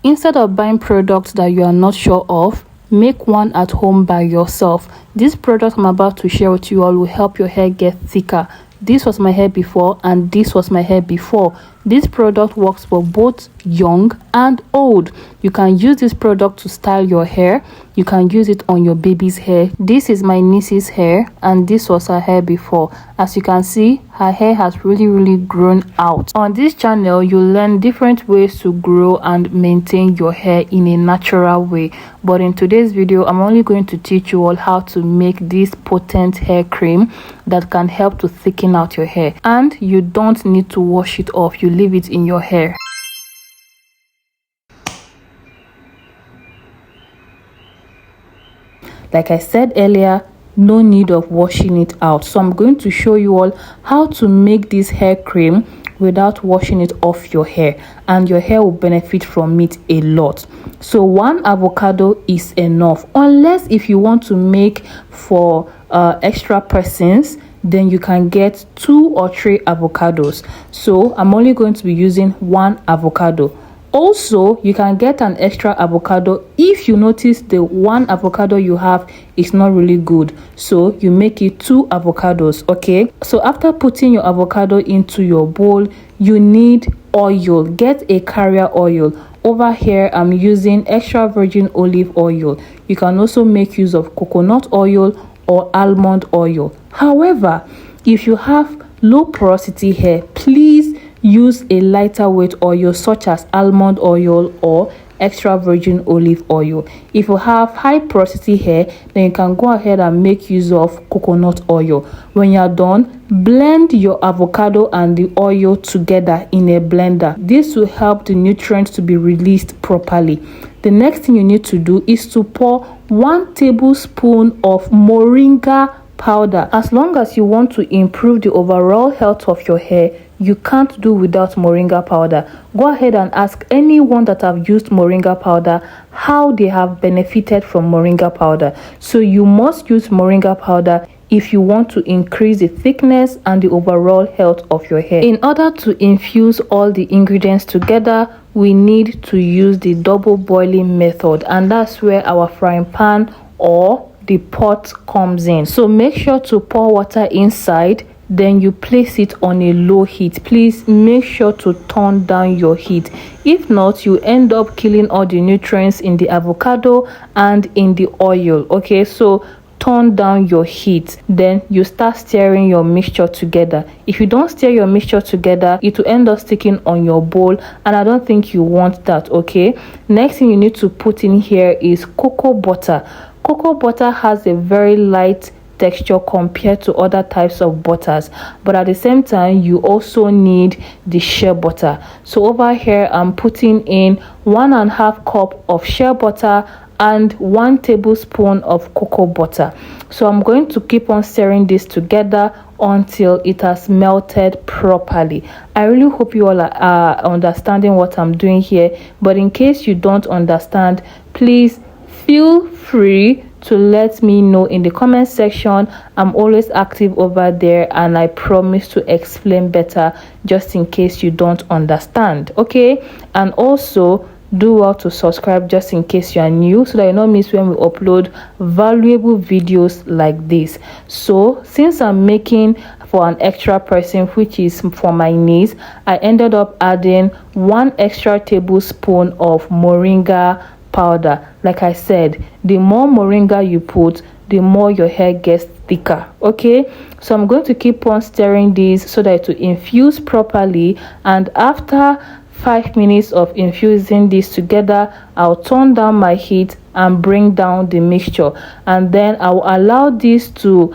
Instead of buying products that you are not sure of, make one at home by yourself. This product I'm about to share with you all will help your hair get thicker. This was my hair before and this was my hair before. This product works for both young and old. You can use this product to style your hair. You can use it on your baby's hair. This is my niece's hair and this was her hair before. As you can see, her hair has really grown out. On this channel, you learn different ways to grow and maintain your hair in a natural way. But in today's video, I'm only going to teach you all how to make this potent hair cream that can help to thicken out your hair. And you don't need to wash it off. You leave it in your hair. Like I said earlier, no need of washing it out. So I'm going to show you all how to make this hair cream without washing it off your hair, and your hair will benefit from it a lot. So 1 avocado is enough, unless if you want to make for extra persons, then you can get 2 or 3 avocados. So I'm only going to be using 1 avocado. Also, you can get an extra avocado if you notice the 1 avocado you have is not really good. So you make it 2 avocados, okay? So after putting your avocado into your bowl, you need oil. Get a carrier oil. Over here, I'm using extra virgin olive oil. You can also make use of coconut oil or almond oil. However, if you have low porosity hair, please use a lighter weight oil such as almond oil or extra virgin olive oil. If you have high porosity hair, then you can go ahead and make use of coconut oil. When you are done, blend your avocado and the oil together in a blender. This will help the nutrients to be released properly. The next thing you need to do is to pour 1 tablespoon of moringa powder. As long as you want to improve the overall health of your hair, you can't do without moringa powder. Go ahead and ask anyone that have used moringa powder how they have benefited from moringa powder. So you must use moringa powder if you want to increase the thickness and the overall health of your hair. In order to infuse all the ingredients together, we need to use the double boiling method, and that's where our frying pan or the pot comes in. So make sure to pour water inside, then you place it on a low heat. Please make sure to turn down your heat. If not, you end up killing all the nutrients in the avocado and in the oil. Okay, so turn down your heat, then you start stirring your mixture together. If you don't stir your mixture together, it will end up sticking on your bowl, and I don't think you want that. Okay, next thing you need to put in here is cocoa butter. Cocoa butter has a very light texture compared to other types of butters, but at the same time you also need the shea butter. So over here I'm putting in 1.5 cup of shea butter and 1 tablespoon of cocoa butter. So I'm going to keep on stirring this together until it has melted properly. I really hope you all are understanding what I'm doing here, but in case you don't understand, please feel free to let me know in the comment section. I'm always active over there, and I promise to explain better just in case you don't understand. Okay, and also do well to subscribe just in case you are new, so that you don't miss when we upload valuable videos like this. So since I'm making for an extra person, which is for my niece, I ended up adding 1 extra tablespoon of moringa powder. Like I said, the more moringa you put, the more your hair gets thicker. Okay, so I'm going to keep on stirring this so that it will infuse properly, and after 5 minutes of infusing this together, I'll turn down my heat and bring down the mixture, and then I'll allow this to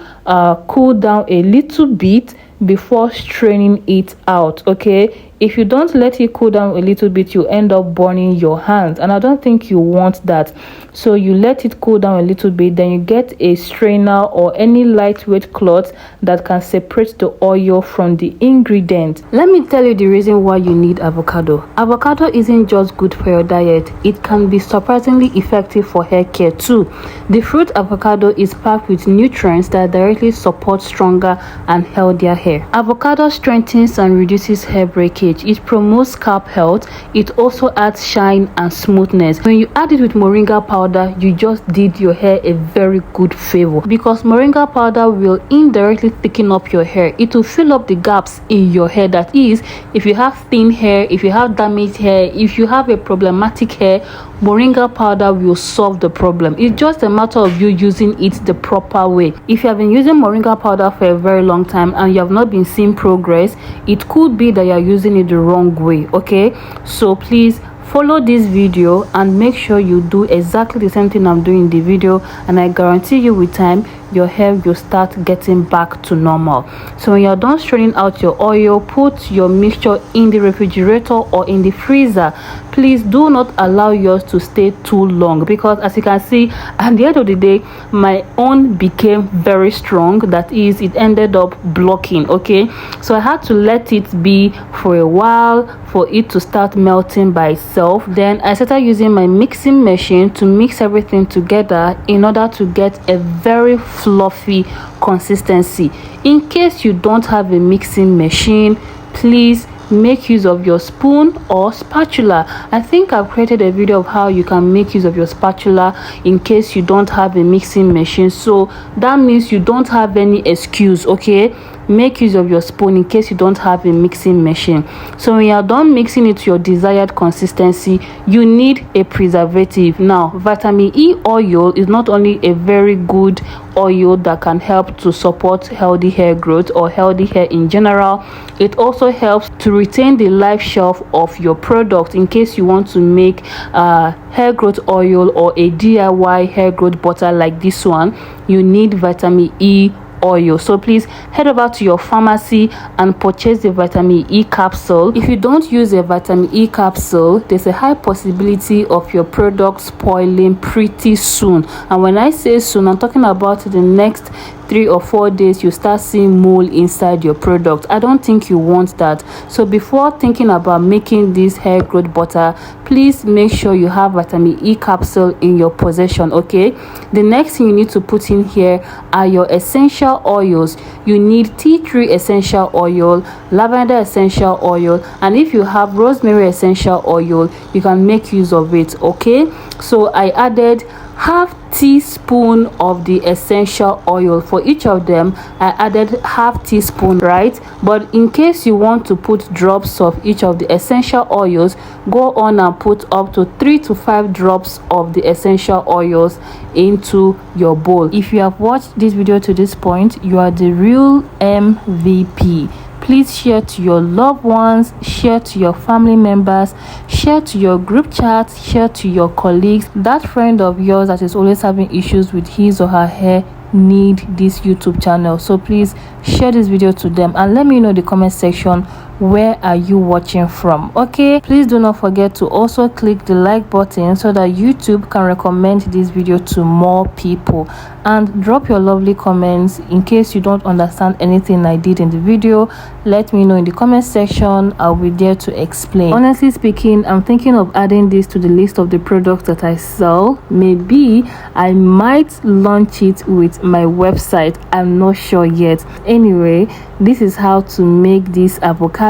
cool down a little bit before straining it out. Okay, if you don't let it cool down a little bit, you end up burning your hands, and I don't think you want that. So you let it cool down a little bit, then you get a strainer or any lightweight cloth that can separate the oil from the ingredient. Let me tell you the reason why you need avocado. Avocado isn't just good for your diet, it can be surprisingly effective for hair care too. The fruit avocado is packed with nutrients that directly support stronger and healthier hair. Avocado strengthens and reduces hair breakage. package. It promotes scalp health. It also adds shine and smoothness. When you add it with moringa powder, you just did your hair a very good favor, because moringa powder will indirectly thicken up your hair. It will fill up the gaps in your hair. That is, if you have thin hair, if you have damaged hair, if you have a problematic hair, moringa powder will solve the problem. It's just a matter of you using it the proper way. If you have been using moringa powder for a very long time and you have not been seeing progress, it could be that you are using it the wrong way. Okay, so please follow this video and make sure you do exactly the same thing I'm doing in the video, and I guarantee you with time your hair will start getting back to normal. So when you're done straining out your oil, put your mixture in the refrigerator or in the freezer. Please do not allow yours to stay too long, because as you can see, at the end of the day, my own became very strong. That is, it ended up blocking. Okay, so I had to let it be for a while for it to start melting by itself. Then I started using my mixing machine to mix everything together in order to get a very fluffy consistency. In case you don't have a mixing machine, please make use of your spoon or spatula. I think I've created a video of how you can make use of your spatula in case you don't have a mixing machine. So that means you don't have any excuse. Okay, make use of your spoon in case you don't have a mixing machine. So when you are done mixing it to your desired consistency, you need a preservative. Now, vitamin E oil is not only a very good oil that can help to support healthy hair growth or healthy hair in general, it also helps to retain the life shelf of your product. In case you want to make hair growth oil or a DIY hair growth butter like this one, you need vitamin E oil. So please head over to your pharmacy and purchase the vitamin E capsule. If you don't use a vitamin E capsule, there's a high possibility of your product spoiling pretty soon. And when I say soon, I'm talking about the next 3 or 4 days you start seeing mold inside your product. I don't think you want that. So before thinking about making this hair growth butter, please make sure you have vitamin E capsule in your possession. Okay, the next thing you need to put in here are your essential oils. You need tea tree essential oil, lavender essential oil, and if you have rosemary essential oil, you can make use of it. Okay, so I added half teaspoon of the essential oil. For each of them, I added half teaspoon, right? But in case you want to put drops of each of the essential oils, go on and put up to 3 to 5 drops of the essential oils into your bowl. If you have watched this video to this point, you are the real MVP. Please share to your loved ones, share to your family members, share to your group chat, share to your colleagues. That friend of yours that is always having issues with his or her hair need this YouTube channel. So please share this video to them and let me know in the comment section where are you watching from. Okay, please do not forget to also click the like button so that YouTube can recommend this video to more people, and drop your lovely comments. In case you don't understand anything I did in the video, let me know in the comment section. I'll be there to explain. Honestly speaking, I'm thinking of adding this to the list of the products that I sell. Maybe I might launch it with my website. I'm not sure yet. Anyway, this is how to make this avocado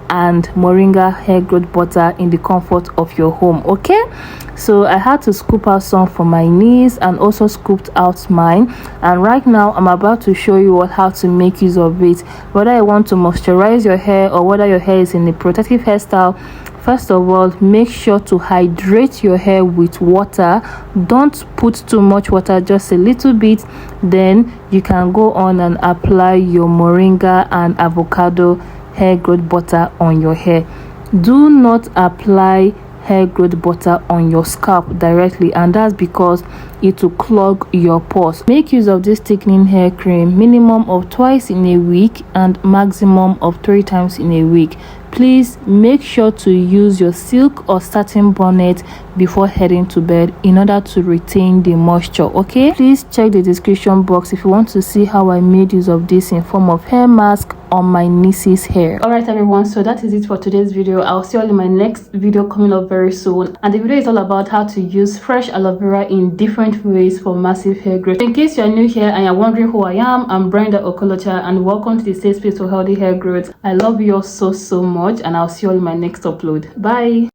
and moringa hair growth butter in the comfort of your home. Okay, so I had to scoop out some for my niece and also scooped out mine, and right now I'm about to show you how to make use of it. Whether you want to moisturize your hair or whether your hair is in a protective hairstyle, first of all, make sure to hydrate your hair with water. Don't put too much water, just a little bit. Then you can go on and apply your moringa and avocado hair growth butter on your hair. Do not apply hair growth butter on your scalp directly, and that's because it will clog your pores. Make use of this thickening hair cream minimum of twice in a week and maximum of 3 times in a week. Please make sure to use your silk or satin bonnet before heading to bed in order to retain the moisture. Okay, please check the description box if you want to see how I made use of this in form of hair mask on my niece's hair. All right everyone, so that is it for today's video. I'll see you all in my next video coming up very soon, and the video is all about how to use fresh aloe vera in different ways for massive hair growth. In case you're new here and you're wondering who I am, I'm Brenda Okolocha, and welcome to the safe space for healthy hair growth. I love you all so much, and I'll see you all in my next upload. Bye.